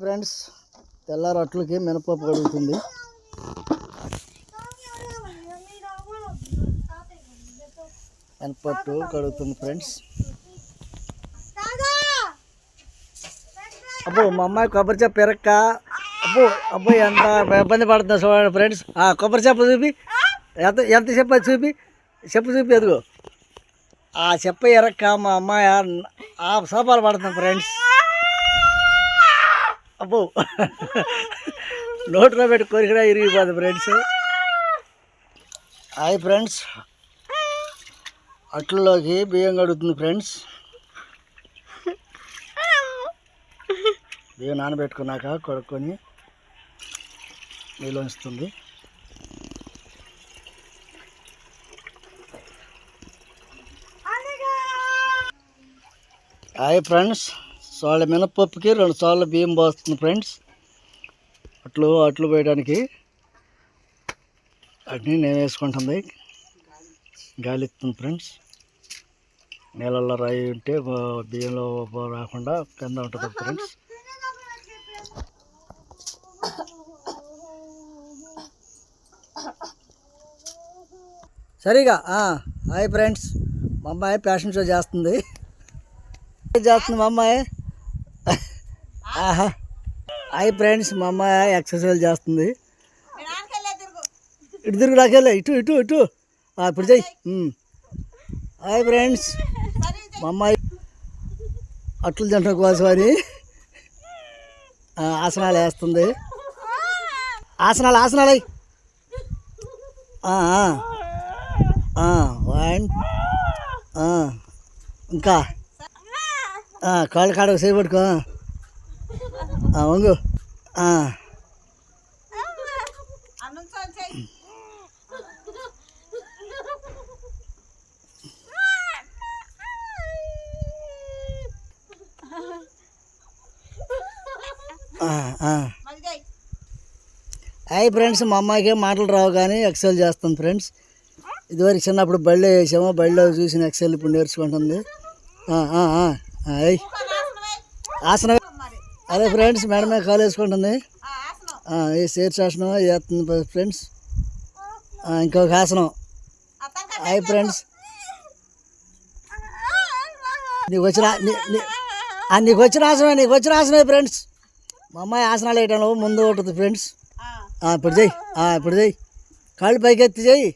Friends తెల్ల రొట్టెలకి మినపప్పు కడుగుతుంది. మినపట్టు కడుగుతుంది friends. అబ్బో మా అమ్మాయి కొబ్బరి చెప్ప ఎరక్క. అబ్బో ఎంత ఇబ్బంది పడుతుందో చూడండి ఫ్రెండ్స్. కొబ్బరి చెప్ప చూపి, ఎంత చెప్ప చూపి, చూపి ఎదుగు. ఆ చెప్ప ఎరక్క మా అమ్మాయి సోపాలు పడుతుంది ఫ్రెండ్స్. అబ్బో నోట్లో పెట్టి కొరికినా ఇరిగిపోతుంది ఫ్రెండ్స్. హాయ్ ఫ్రెండ్స్, అట్లలోకి బియ్యం కడుగుతుంది ఫ్రెండ్స్. బియ్యం నానబెట్టుకున్నాక కడుక్కొని నీళ్ళు ఉంచుతుంది. హాయ్ ఫ్రెండ్స్, సాళ్ళ మినపప్పుకి 2 సార్లు బియ్యం పోస్తుంది ఫ్రెండ్స్. అట్లు పోయడానికి అట్ని నేను వేసుకుంటుంది. గాలి ఇస్తుంది ఫ్రెండ్స్. నీళ్ళల్లో రాయి ఉంటే బియ్యంలో రాకుండా కింద ఉంటుంది ఫ్రెండ్స్. సరిగా హాయ్ ఫ్రెండ్స్, మా అమ్మాయి ఫ్యాషన్ షో చేస్తుంది మా అమ్మాయి. హాయ్ ఫ్రెండ్స్, మా అమ్మాయి ఎక్సర్సైజ్ చేస్తుంది. ఇటు తిరుగు, నాకెళ్ళే ఇటు ఇటు ఇటు ఇప్పుడు చెయ్యి. హాయ్ ఫ్రెండ్స్, మా అమ్మాయి అట్లు తింటాం కోసం అని ఆసనాలు వేస్తుంది. ఆసనాలు అయ్యి 1 ఇంకా కాళ్ళు కాడకు చేపట్టుకో. వంగు. హాయ్ ఫ్రెండ్స్, మా అమ్మాయికి మాటలు రావు కానీ ఎక్సెల్ చేస్తుంది ఫ్రెండ్స్. ఇదివరకు చిన్నప్పుడు బళ్ళో వేసాము, బళ్ళో చూసిన ఎక్సెల్ ఇప్పుడు నేర్చుకుంటుంది. ఆసనం అదే ఫ్రెండ్స్, మేడమే కాలు వేసుకుంటుంది. శీర్షాసనం చేస్తుంది ఫ్రెండ్స్. ఇంకొక ఆసనం. హాయ్ ఫ్రెండ్స్, నీకు వచ్చిన ఆసనమే ఫ్రెండ్స్. మా అమ్మాయి ఆసనాలు వేయటంలో ముందు ఉంటుంది ఫ్రెండ్స్. ఇప్పుడు చెయ్యి, కాళ్ళు పైకి ఎత్తి చెయ్యి.